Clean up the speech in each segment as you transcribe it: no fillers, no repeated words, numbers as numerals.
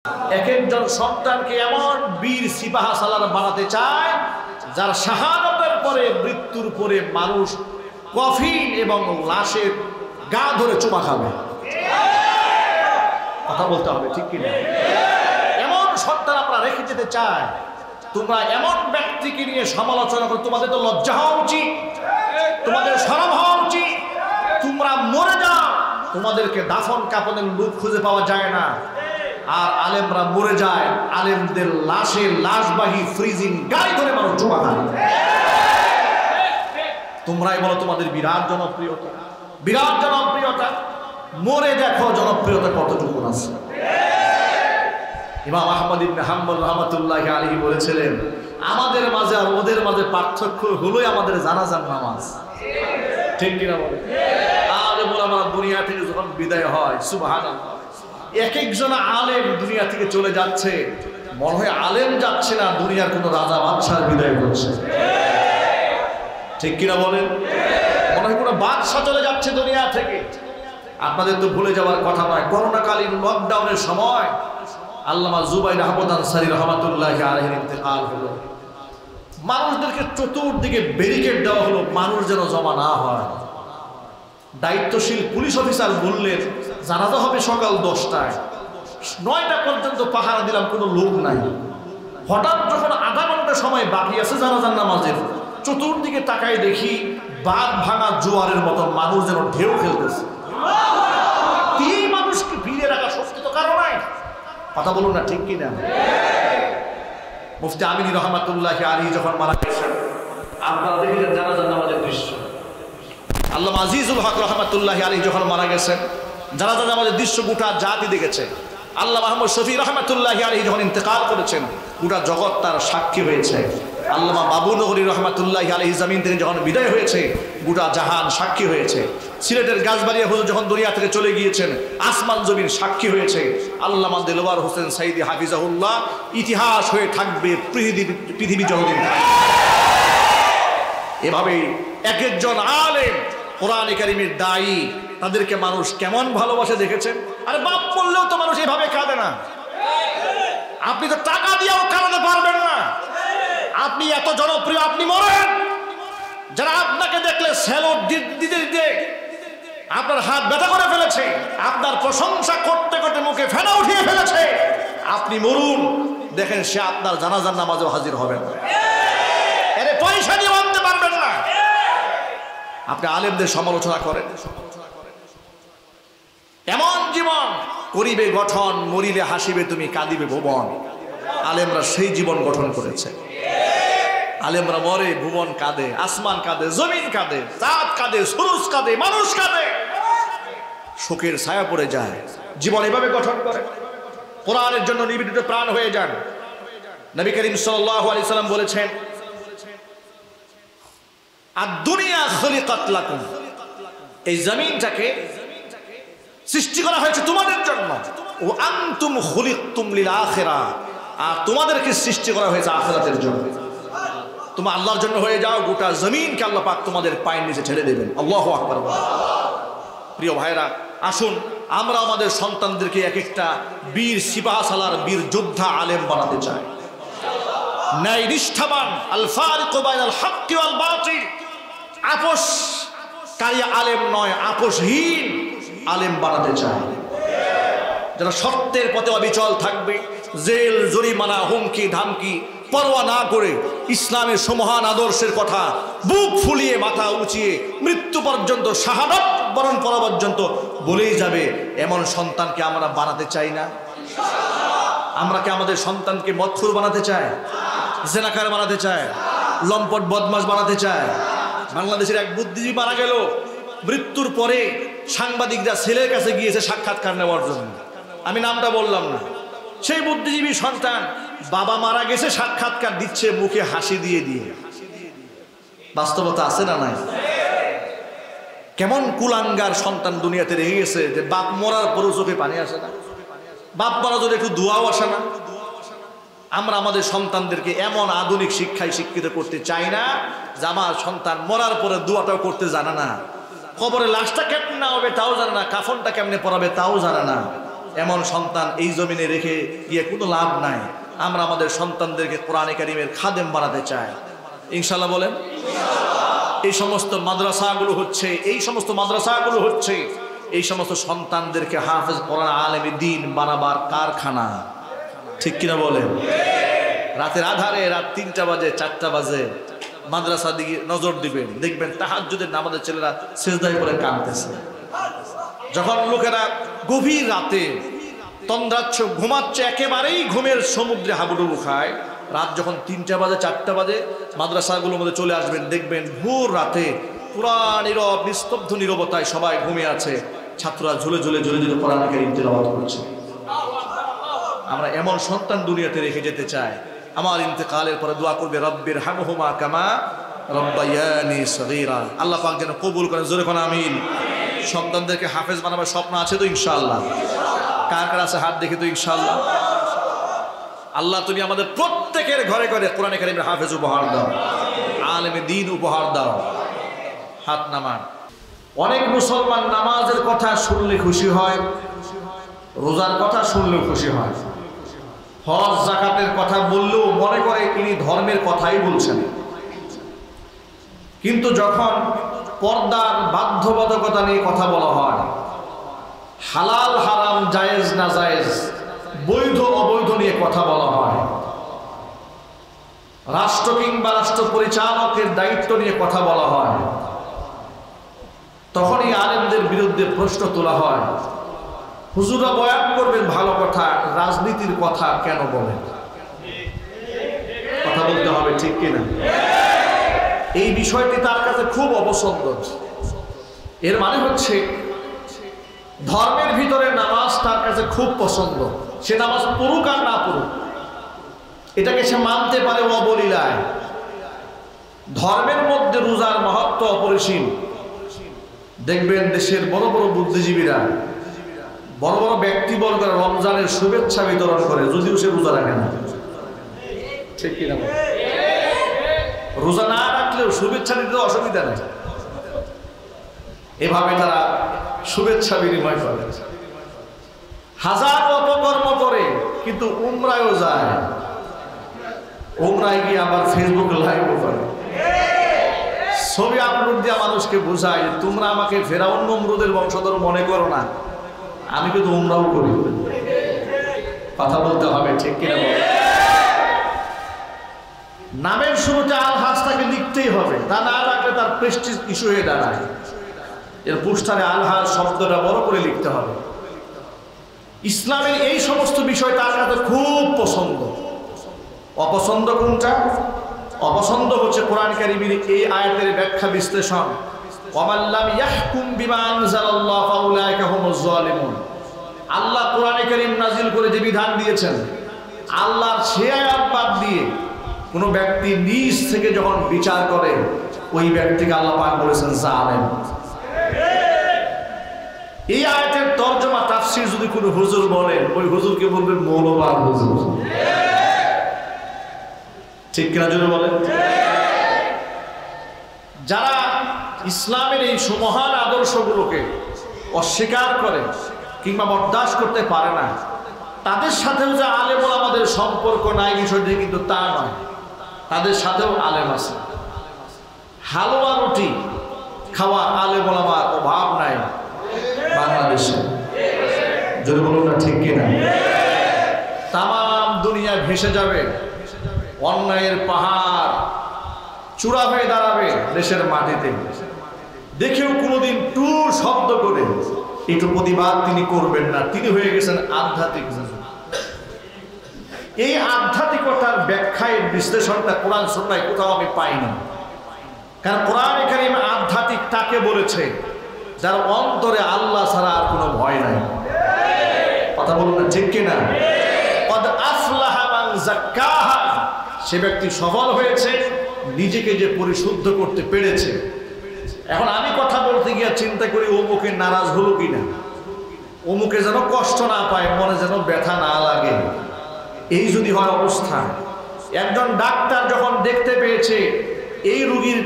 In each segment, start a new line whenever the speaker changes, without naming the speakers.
এক একজন সন্তানকে এমন বীর সিপাহা সালার বানাতে চায় যার শাহাদাতের পরে, মৃত্যুর পরে মানুষ কফিন এবং লাশের গা ধরে চুমা খাবে। কথা বলতে হবে, ঠিক কিনা? এমন সন্তান আমরা রেখে যেতে চাই। তোমরা এমন ব্যক্তিকে নিয়ে সমালোচনা করো, তোমাদের তো লজ্জা হওয়া উচিত, তোমাদের শরম হওয়া উচিত। তোমরা মরে যাও, তোমাদেরকে দাফন কাফনের লোক খুঁজে পাওয়া যায় না। আর আলেমরা মরে যায়, আলেমদের লাশে লাশবাহী ফ্রিজিং গাড়ি ধরে মানুষ চুমা খায়। তোমরাই বলো তোমাদের বিরাট জনপ্রিয়তা, বিরাট জনপ্রিয়তা। মরে দেখো জনপ্রিয়তা কতটুকু আছে। ইমাম আহমদ ইবনে হাম্বল রাহমাতুল্লাহি আলাইহি বলেছিলেন, আমাদের মাঝে আর ওদের মাঝে পার্থক্য হলোই আমাদের জানাজার নামাজ। ঠিক কিনা বলে? আলেম ওলামা দুনিয়া থেকে যখন বিদায় হয়, সুবহানাল্লাহ, এক একজন আলেম দুনিয়া থেকে চলে যাচ্ছে, মনে হয় আলেম যাচ্ছে না, দুনিয়ার কোন রাজা বাদশাহ বিদায় করছে। ঠিক কিনা বলেন? মনে হয় কোনো বাদশাহ চলে যাচ্ছে দুনিয়া থেকে। আপনাদের তো ভুলে যাওয়ার কথা নয়, করোনাকালীন লকডাউনের সময় আল্লামা জুবাইর আহমদ আনসারী রাহমাতুল্লাহি আলাইহির ইন্তেকাল হলো। মানুষদেরকে চতুর্দিকে ব্যারিকেড দেওয়া হলো, মানুষ যেন জমা না হয়। দায়িত্বশীল পুলিশ অফিসার বললেন জানাজা হবে সকাল 10টায়, 9টা পর্যন্ত পাহারা দিলাম, কোনো লোক নাই। হঠাৎ যখন আধা ঘন্টা সময় বাকি আছে জানাজার নামাজের, চতুর্দিকে তাকায় দেখি বাঁধ ভাঙা জোয়ারের মতো মানুষ যেন ঢেউ খেলতেছে। এই মানুষকে ভিড়ে রাখা শক্তি তো কারো নাই। কথা বলুন না, ঠিক কিনা? মুফতি আমিনী রহমাতুল্লাহি আলাইহি যখন মারা গেছেন, আপনারা দেখলেন জানাজার নামাজের দৃশ্য। আল্লামা আজিজুল হক রহমাতুল্লাহি আলাইহি যখন মারা গেছেন, জানাজার নামাজের দৃশ্য গোটা জাতি দেখেছে। আল্লামা আহমদ শফি রহমাতুল্লাহি আলাইহি যখন ইন্তেকাল করেছেন, গোটা জগৎ তার সাক্ষী হয়েছে। আল্লামা বাবু নগরী রহমাতুল্লাহি আলাইহি জমিন থেকে যখন বিদায় হয়েছে, গোটা জাহান সাক্ষী হয়েছে। সিলেটের গাছবাড়িয়া হুজুর যখন দুনিয়া থেকে চলে গিয়েছেন, আসমান জমিন সাক্ষী হয়েছে। আল্লামা দেলোয়ার হোসেন সাইদি হাফিজাহুল্লাহ ইতিহাস হয়ে থাকবে পৃথিবী যতদিন। এভাবেই এক একজন আলেম, কোরআনে কারীমের দায়ী, তাদেরকে মানুষ কেমন ভালোবাসে দেখেছেন। আরে বাপ বললেও তো মানুষ এভাবে কাঁদে না। আপনি তো টাকা দিয়েও কাঁদাতে পারবেন না। আপনি এত জনপ্রিয়, আপনি মরেন, যারা আপনাকে দেখলে স্যালুট দিতে দিতে আপনার হাত ব্যথা করে ফেলেছে, আপনার প্রশংসা করতে করতে মুখে ফেনা উঠিয়ে ফেলেছে, আপনি মরুন, দেখেন সে আপনার জানাজার নামাজেও হাজির হবেন। এর পয়সা দিয়ে আনতে পারবেন না। আপনি আলেমদের সমালোচনা করেন। এমন জীবন করিবে গঠন, মরিলে হাসিবে তুমি, কাঁদিবে ভুবন। আলেমরা সেই জীবন গঠন করেছে। আলেমরা মরে, ভুবন কাঁদে, আসমান কাঁদে, জমিন কাঁদে, চাঁদ কাঁদে, সূরজ কাঁদে, মানুষ কাঁদে, শোকের ছায়া পড়ে যায়। জীবন এভাবে গঠন করে। কোরআনের জন্য নিবেদিত প্রাণ হয়ে যান। নবী করিম সাল্লাল্লাহু আলাইহি সাল্লাম বলেছেন, আদ-দুনিয়া খুলিকাত লাকুম, এই জমিনটাকে সৃষ্টি করা হয়েছে তোমাদের জন্য। ও আনতুম খুলিকতুম লিল আখিরাহ, আর তোমাদেরকে সৃষ্টি করা হয়েছে আখিরাতের জন্য। তোমরা আল্লাহর জন্য হয়ে যাও, গোটা জমিনকে আল্লাহ পাক তোমাদের পায়ের নিচে ছেড়ে দেবেন। আল্লাহু আকবার। প্রিয় ভাইরা, আসুন আমরা আমাদের সন্তানদেরকে এক একটা বীর সিপাহী সালার, বীর যোদ্ধা আলেম বানাতে চাই। ন্যায় নিষ্ঠাবান, আল ফারিকু বাইনাল হক্কি ওয়াল বাতিল, আপোষকারী আলেম নয়, আপোষহীন আলেম বানাতে চাই। যারা সত্যের পথে অবিচল থাকবে, জেল জরিমানা হুমকি ধামকি পরোয়া না করে ইসলামের সমহান আদর্শের কথা বুক ফুলিয়ে মাথা উঁচিয়ে মৃত্যু পর্যন্ত, শাহাদাত বরণ করা পর্যন্ত বলেই যাবে, এমন সন্তানকে আমরা বানাতে চাই না? আমরা কি আমাদের সন্তানকে মদখোর বানাতে চাই, জেনাকার বানাতে চাই, লম্পট বদমাশ বানাতে চাই? বাংলাদেশের এক বুদ্ধিজীবী মারা গেল, মৃত্যুর পরে সাংবাদিকরা ছেলের কাছে গিয়েছে সাক্ষাৎকার নেওয়ার জন্য। আমি নামটা বললাম না। সেই বুদ্ধিজীবী সন্তান বাবা মারা গেছে, সাক্ষাৎকার দিচ্ছে মুখে হাসি দিয়ে দিয়ে। বাস্তবতা আছে না নাই? কেমন কুলাঙ্গার সন্তান দুনিয়াতে রেখে গেছে যে বাপ মরার পরও চোখে পানি আসে না, বাপ মারা যদি একটু দোয়াও আসে না। আমরা আমাদের সন্তানদেরকে এমন আধুনিক শিক্ষায় শিক্ষিত করতে চাই না যে আমার সন্তান মরার পরে দোয়াটাও করতে জানে না, কবরে লাশটা কেমনে হবে তাও জানে না, কাফনটা কেমনে পরাবে তাও জানে না। এমন সন্তান এই জমিনে রেখে গিয়ে কোনো লাভ নাই। আমরা আমাদের সন্তানদেরকে কোরআনে কারিমের খাদেম বানাতে চাই, ইনশাল্লাহ বলেন। এই সমস্ত মাদ্রাসাগুলো হচ্ছে এই সমস্ত সন্তানদেরকে হাফেজ কোরআন আলেমে দ্বীন বানাবার কারখানা, ঠিক কিনা বলেন? রাতের আধারে রাত 3টা বাজে 4টা বাজে মাদ্রাসা দিকে নজর দিবেন, দেখবেন তাহাজ্জুদের নামাজের ছেলেরা সিজদায় পড়ে কাঁদতেছে। যখন লোকেরা গভীর রাতে তন্দ্রাচ্ছ ঘুমাচ্ছে, একেবারেই ঘুমের সমুদ্রে হাবুডুবু খায়, রাত যখন 3টা বাজে 4টা বাজে মাদ্রাসাগুলোর মধ্যে চলে আসবেন, দেখবেন ভোর রাতে পুরা নীরব নিস্তব্ধ নীরবতায় সবাই ঘুমিয়ে আছে, ছাত্ররা ঝুলে ঝুলে কোরআন কারীম তিলাওয়াত করছে। আমরা এমন সন্তান দুনিয়াতে রেখে যেতে চাই। আমার ইন্তেকালের পরে দোয়া করবে, রব্বির হামহুমা কামা রব্বায়ানি সগীরা। আল্লাহ পাক যেন কবুল করেন, জোরে কোন আমিন। সন্তানদেরকে হাফেজ বানাবার স্বপ্ন আছে তো ইনশাআল্লাহ? কার কার আছে হাত দেখে তো ইনশাআল্লাহ। আল্লাহ তুমি আমাদের প্রত্যেকের ঘরে ঘরে কোরআনে কারীমের হাফেজ উপহার দাও, আলেমে দ্বীন উপহার দাও। হাত নামান। অনেক মুসলমান নামাজের কথা শুনলে খুশি হয়, রোজার কথা শুনলেও খুশি হয়, হজ যাকাতের কথা বললেও মনে করে তিনি ধর্মের কথাই বলছেন। কিন্তু যখন পর্দার বাধ্যবাধকতা নিয়ে কথা বলা হয়, হালাল হারাম জায়েজ না জায়েজ, বৈধ অবৈধ নিয়ে কথা বলা হয়, রাষ্ট্র কিংবা রাষ্ট্র পরিচালকের দায়িত্ব নিয়ে কথা বলা হয়, তখনই আলেমদের বিরুদ্ধে প্রশ্ন তোলা হয়, হুজুরা বয়ান করবেন ভালো কথা, রাজনীতির কথা কেন বলেন? কথা বলতে হবে, ঠিক কিনা? এই বিষয়টি তার কাছে খুব অপছন্দ। এর মানে হচ্ছে ধর্মের ভিতরে নামাজ তার কাছে খুব পছন্দ। সে নামাজ পড়ুক আর না পড়ুক, এটাকে সে মানতে পারে অবলীলায়। ধর্মের মধ্যে রোজার মহত্ব অপরিসীম। দেখবেন দেশের বড় বড় বুদ্ধিজীবীরা, বড় বড় ব্যক্তিবর্গরা রমজানের শুভেচ্ছা বিতরণ করে, যদিও সে রোজা রাখে না, ঠিক কিনা? রোজা না রাখলেও শুভেচ্ছা দিতে অসুবিধা নেই। এভাবে তারা শুভেচ্ছা বিনিময় করে, হাজার অপকর্ম করে, কিন্তু উমরায়ও যায়। উমরায় গিয়ে আবার ফেসবুক লাইভও করে, ছবি আপলোড দিয়ে মানুষকে বোঝায় তোমরা আমাকে ফেরাউন নমরুদের বংশধর মনে করো না, আমি কিন্তু উমরাও করি। কথা বলতে হবে, ঠিক কিনা? নামের শুরুতে আল হাজ তাকে লিখতেই হবে, তা না রাখলে তার প্রেস্টিজ ইস্যু হয়ে দাঁড়ায়। এর পোস্টারে আল হাজ শব্দটা বড় করে লিখতে হবে। ইসলামের এই সমস্ত বিষয় তার কাছে খুব পছন্দ। অপছন্দ কোনটা? অপছন্দ হচ্ছে কোরআন কারীমের এই আয়াতের ব্যাখ্যা বিশ্লেষণ, ওয়ামান লাম ইয়াহকুম বিমা আনজালাল্লাহু ফাউলাইকা হুমুজ জালিমুন। আল্লাহ কোরআনে কারীম নাজিল করে যে বিধান দিয়েছেন, আল্লাহর সেই আয়াত বাদ দিয়ে কোনো ব্যক্তি নিজ থেকে যখন বিচার করে, ওই ব্যক্তিকে আল্লাহ পাক বলেছেন জালেম। এই আয়াতের তরজমা তাফসীর যদি কোনো হুজুর বলেন, ওই হুজুরকে বলবেন মৌলবাদ হুজুর, ঠিক কিনা যদি বলেন? যারা ইসলামের এই সুমহান আদর্শগুলোকে অস্বীকার করে কিংবা বরদাস্ত করতে পারে না, তাদের সাথেও যে আলেম ওলামাদের সম্পর্ক নাই বিষয়টি কিন্তু তা নয়, তাদের সাথেও আলেম আছে। হালুয়া রুটি খাওয়া আলেম ওলামার অভাব নাই বাংলাদেশে, যদি বলুন না, ঠিক কিনা? তাম দুনিয়া ভেসে যাবে, অন্যায়ের পাহাড় চূড়া হয়ে দাঁড়াবে দেশের মাটিতে, দেখেও কোনোদিন টুর শব্দ করে একটু প্রতিবাদ তিনি করবেন না। তিনি হয়ে গেছেন আধ্যাত্মিক। এই আধ্যাত্মিকতার ব্যাখ্যায় বিশ্লেষণটা কোরআন সুন্নাহয় কোথাও আমি পাইনি। কারণ কোরআনে কারীম আধ্যাত্মিক তাকে বলেছে যার অন্তরে আল্লাহ ছাড়া আর কোনো ভয় নাই। কথা বলুন না, ঠিক কিনা? কদ আফলাহা মান যাক্কাহা, সে ব্যক্তি সফল হয়েছে নিজেকে যে পরিশুদ্ধ করতে পেরেছে। এখন আমি কথা বলতে গিয়ে চিন্তা করি অমুকে নারাজ হলো কিনা, অমুকে যেন কষ্ট না পায়, মনে যেন ব্যথা না লাগে। এই যদি হয় অবস্থা, একজন ডাক্তার যখন দেখতে পেয়েছে এই রোগীর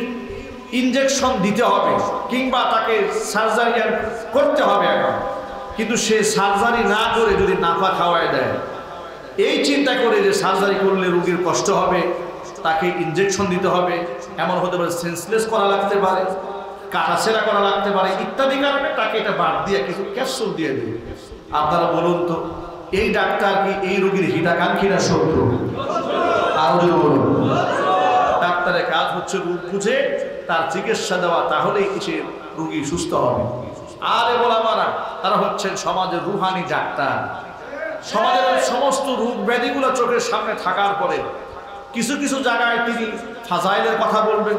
ইনজেকশন দিতে হবে কিংবা তাকে সার্জারি করতে হবে, এখন কিন্তু সে সার্জারি না করে যদি নাফা খাওয়ায় দেয়, এই চিন্তা করে যে সার্জারি করলে রোগীর কষ্ট হবে, তাকে ইনজেকশন দিতে হবে, এমন হতে পারে সেন্সলেস করা লাগতে পারে, কাটাছেঁড়া করা লাগতে পারে ইত্যাদি কারণে তাকে এটা বাদ দিয়ে কিছু ক্যাপসুল দিয়ে দেবে। আপনারা বলুন তো, এই ডাক্তার কি এই রোগীর হিতাকাঙ্ক্ষী না শত্রু? আরো যদি বলুন, ডাক্তারের কাজ হচ্ছে রোগ বুঝে তার চিকিৎসা দেওয়া, তাহলেই সে রোগী সুস্থ হবে। আর ওলামারা তারা হচ্ছেন সমাজের রুহানি ডাক্তার। সমাজের সমস্ত রোগ ব্যাধিগুলো চোখের সামনে থাকার পরে কিছু কিছু জায়গায় তিনি ফাজাইলের কথা বলবেন,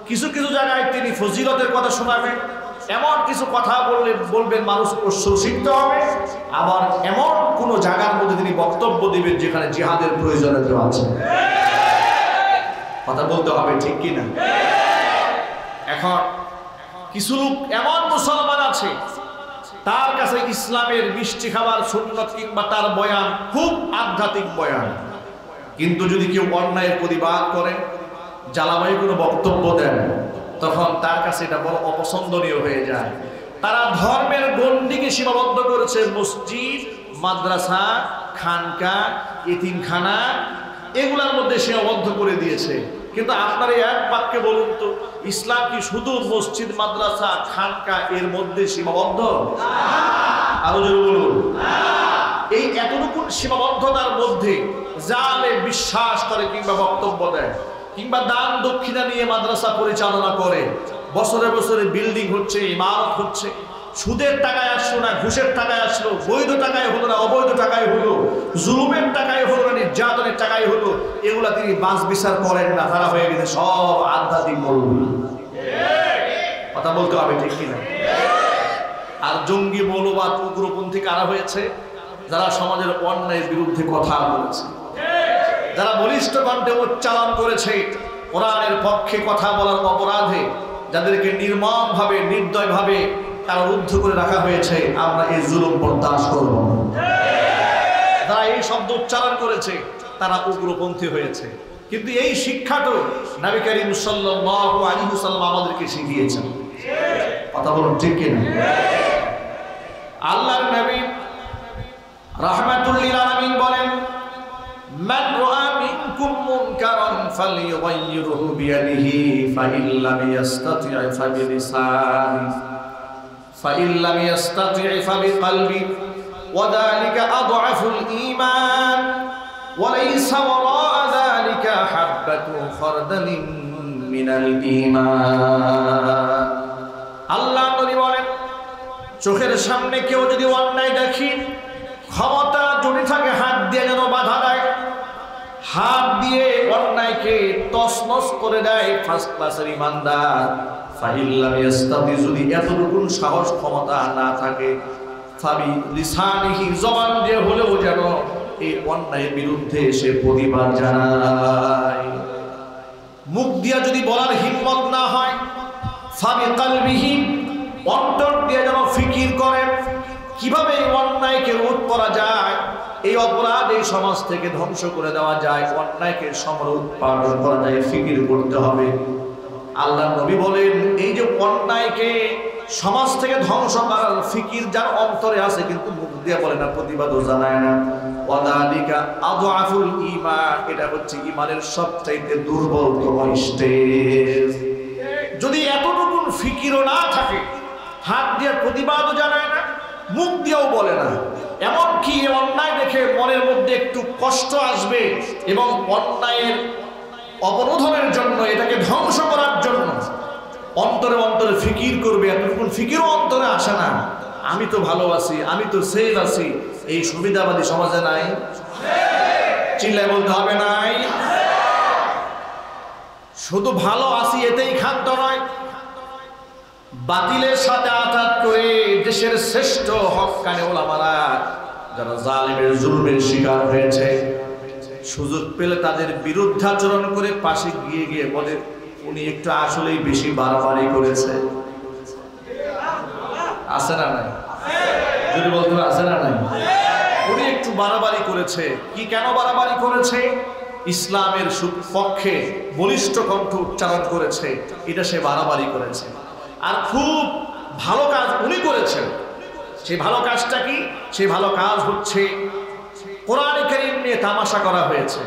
কিছু কিছু জায়গায় তিনি ফজিলতের কথা শোনাবেন, এমন কিছু কথা বলবেন মানুষ প্রশংসিত হবে, আবার এমন কোন জায়গার মধ্যে তিনি বক্তব্য দিবেন যেখানে জিহাদের প্রয়োজনীয়তা আছে। কথা বলতে হবে, ঠিক কি না? এখন কিছু লোক এমন মুসলমান আছে, তার কাছে ইসলামের মিষ্টি খাবার সুন্নত কিংবা তার বয়ান খুব আধ্যাত্মিক বয়ান, কিন্তু যদি কেউ অন্যায়ের প্রতিবাদ করে, জ্বালাময়ী কোনো বক্তব্য দেন, তখন তার কাছে এটা বড় অপছন্দনীয় হয়ে যায়। তারা ধর্মের গণ্ডিকে সীমাবদ্ধ করেছে মসজিদ, মাদ্রাসা, খানকা, এতিমখানা, এগুলার মধ্যে সীমাবদ্ধ করে দিয়েছে। কিন্তু আপনার এই এক বাক্যে বলুন তো, ইসলাম কি শুধু মসজিদ, মাদ্রাসা, খানকা এর মধ্যে সীমাবদ্ধ? আরো জোরে বলুন। এই এতটুকু সীমাবদ্ধতার মধ্যে জালে বিশ্বাস করে কিংবা বক্তব্য দেয় কিংবা দান দক্ষিণা নিয়ে মাদ্রাসা পরিচালনা করে, বছরে বছরে বিল্ডিং হচ্ছে, ইমারত হচ্ছে, সুদের টাকায় আসলো না ঘুষের টাকায় আসলো, বৈধ টাকায় হলো না অবৈধ টাকায় হলো, জুলুমের টাকায় হলো না নির্যাতনের টাকায় হলো, এগুলা তিনি বাঁচ বিচার করেন না। তারা হয়ে গেছে সব আধ্যাত্মিক মৌলবি। কথা বলতে হবে, ঠিক কিনা? আর জঙ্গি মৌলবাদ উগ্রপন্থী কারা হয়েছে? যারা সমাজের অন্যায়ের বিরুদ্ধে কথা বলেছে, যারা বলিষ্ঠ কণ্ঠে উচ্চারণ করেছে কোরআনের পক্ষে কথা বলার অপরাধে, যাদেরকে নির্মম ভাবে নির্দয় ভাবে তারা রুদ্ধ করে রাখা হয়েছে। আমরা এই জুলুম বরদাস্ত করব না। যারা এই শব্দ উচ্চারণ করেছে তারা উগ্রপন্থী হয়েছে। কিন্তু এই শিক্ষাটা নবী করিম সাল্লাল্লাহু আলাইহি ওয়াসাল্লাম আমাদেরকে শিখিয়েছেন। কথা বলুন, ঠিক কিনা? আল্লাহর নবী রাহমাতুল লিল আলামিন বলেন, মান রাআ মিনকুম মুনকারান ফালইয়ুগাইয়িরহু বিয়াদিহি ফাইন লাম ইস্তাতি' ফাবিলিসানি ফাইন লাম ইস্তাতি' ফাবিকলবি ওয়া যালিকা আযআফুল ঈমান ওয়া লাইসা ওয়ারা'a যালিকা হাববাতু খারদালিন মিনাল ঈমান। আল্লাহ নবী বলেন, চোখের সামনে কেউ যদি অন্যায় দেখি, ক্ষমতা যদি থাকে হাত দিয়ে যেন বাধা দেয়, হাত দিয়ে অন্যায়কে তছনছ করে দেয়, ফার্স্ট ক্লাসের ইমানদার। ফাইল্লাম ইস্তাতি, যদি এতটুকু সাহস ক্ষমতা না থাকে, ফাবি লিসানিহি, জবান দিয়ে হলেও যেন এই অন্যায়ের বিরুদ্ধে এসে প্রতিবাদ জানায়। মুখ দিয়া যদি বলার হিম্মত না হয়, ফাবি কলবিহি, অন্তর দিয়ে যেন ফিকির করে কিভাবে এই অন্যায়কে রোধ করা যায়, এই অপরাধ এই সমাজ থেকে ধ্বংস করে দেওয়া যায়, অন্যায়কে সমর উৎপাদন করা যায়, ফিকির করতে হবে। আল্লাহ নবী বলেন, এই যে অন্যায়কে সমাজ থেকে ধ্বংস করার ফিকির যার অন্তরে আছে কিন্তু মুখ দিয়ে বলে না, প্রতিবাদও জানায় না, ওয়াদালিকা আযআফুল ঈমান, এটা হচ্ছে ঈমানের সবচাইতে দুর্বলতম স্টেজ। যদি এতটুকু ফিকিরও না থাকে, হাত দিয়ে প্রতিবাদও জানায় না, মুখ দিয়েও বলে না, এমনকি অন্যায় দেখে মনের মধ্যে একটু কষ্ট আসবে এবং অন্যায়ের অবরোধনের জন্য, এটাকে ধ্বংস করার জন্য অন্তরে অন্তরে ফিকির করবে, এতটুকু ফিকিরও অন্তরে আসে না, আমি তো ভালো আছি, আমি তো সেফ আছি, এই সুবিধাবাদী সমাজে নাই? চিল্লায় বলতে হবে, নাই। শুধু ভালো আছি এতেই ক্ষান্ত নয়, বাতিলের সাথে আঘাত করে দেশের শ্রেষ্ঠ হক্কানি ওলামারা যারা জালিমের জুলুমের শিকার হয়েছে, সুযোগ পেলে তাদের বিরুদ্ধাচরণ করে পাশে গিয়ে গিয়ে বলে, উনি একটু আসলেই বেশি বাড়াবাড়ি করেছে। আছে না নাই? যদি বলতে আছে না নাই? উনি একটু বাড়াবাড়ি করেছে। কি, কেন বাড়াবাড়ি করেছে? ইসলামের পক্ষে বলিষ্ঠ কণ্ঠ উচ্চারণ করেছে, এটা সে বাড়াবাড়ি করেছে। আর খুব ভালো কাজ উনি করেছেন, সেই ভালো কাজটা কি? সেই ভালো কাজ হচ্ছে কোরআন কারীম নিয়ে তামাশা করা হয়েছে,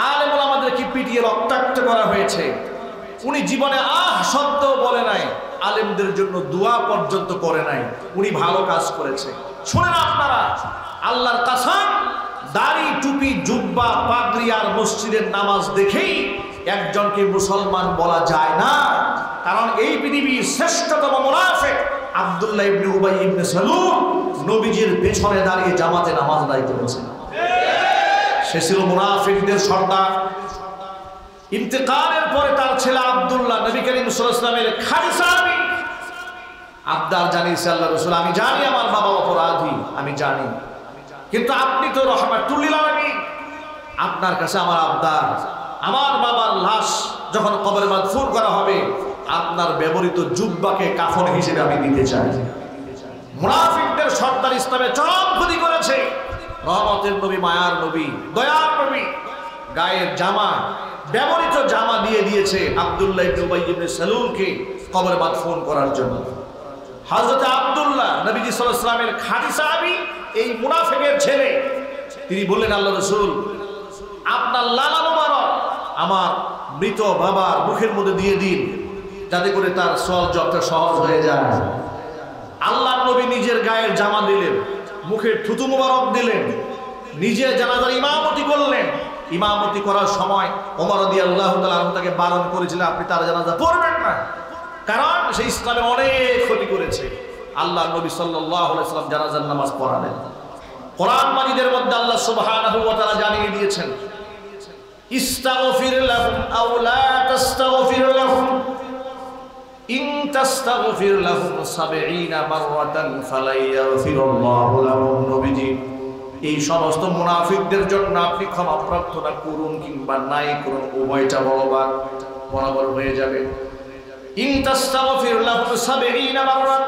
আলেম ওলামাদেরকে পিটিয়ে রক্তাক্ত করা হয়েছে। উনি জীবনে শব্দ বলে নাই, আলেমদের জন্য দোয়া পর্যন্ত করে নাই। উনি ভালো কাজ করেছে। শুনেন আপনারা, আল্লাহর কসম, দাড়ি, টুপি, জুব্বা, পাগড়ি আর মসজিদের নামাজ দেখেই একজনকে মুসলমান বলা যায় না। কারণ এই পৃথিবীর শ্রেষ্ঠতম মুনাফিক আব্দুল্লাহ ইবনে উবাই ইবনে সালুল নবীজির পেছনে দাঁড়িয়ে জামাতে নামাজ আদায় করেছে। সে ছিল মুনাফিকদের সর্দার। ইন্তেকালের পরে তার ছেলে আব্দুল্লাহ নবী করিম সাল্লাল্লাহু আলাইহি ওয়াসাল্লামের খালি সাহাবী আবদার জানিয়েছে, আল্লাহ রাসূল, আমি জানি আমার বাবা অপরাধী, আমি জানি, কিন্তু আপনি তো রাহমাতুল লিল আলামিন, আপনার কাছে আমার আবদার, আমার বাবার লাশ যখন কবরে মাদফুন করা হবে আপনার ব্যবহৃত জুব্বাকে কাফন হিসেবে আমি দিতে চাই। মুনাফিকদের সর্দার ইসলামে চরম ক্ষতি করেছে। রহমতের নবী, মায়ার নবী, দয়ার নবী গায়ের জামা, ব্যবহৃত জামা দিয়ে দিয়েছে আব্দুল্লাহ ইবনে উবাই ইবনে সালুলকে কবরে মাদফুন করার জন্য। হযরত আব্দুল্লাহ নবীজি সাল্লাল্লাহু আলাইহি ওয়াসাল্লামের খাঁটি সাহাবী, এই মুনাফিকের ছেলে, তিনি বললেন, আল্লাহ রাসূল, আপনার লালা মোবারক আমার মৃত বাবার মুখের মধ্যে দিয়ে দিন, যাতে করে তার সওয়াল জবটা সহজ হয়ে যায়। আল্লাহর নবী নিজের গায়ের জামা দিলেন, মুখের থুতু মোবারক দিলেন, নিজে জানাজার ইমামতি করলেন। ইমামতি করার সময় ওমর রাদিয়াল্লাহু তাআলা আনহু তাকে বারণ করেছিলেন, আপনি তার জানাজা পড়বেন না, কারণ সে ইসলামে অনেক ক্ষতি করেছে। আল্লাহর নবী সাল্লাল্লাহু আলাইহি ওয়াসাল্লাম জানাজার নামাজ পড়ালেন। কোরআন মাজিদের মধ্যে আল্লাহ সুবহানাহু ওয়া তাআলা জানিয়ে দিয়েছেন, ইস্তাগফির লাহুম আও লা তাস্তাগফির লাহুম ইন তাস্তাগফির লাহুম ৭০ মাররাতান ফালাই ইয়াগফিরুল্লাহু লাহুম। নবীজি, এই সমস্ত মুনাফিকদের জন্য আপনি ক্ষমা প্রার্থনা করুন কিংবা নাই করুন, উভয়টা বরাবর হয়ে যাবে। ইন তাস্তাগফির লাহুম ৭০ মাররাত,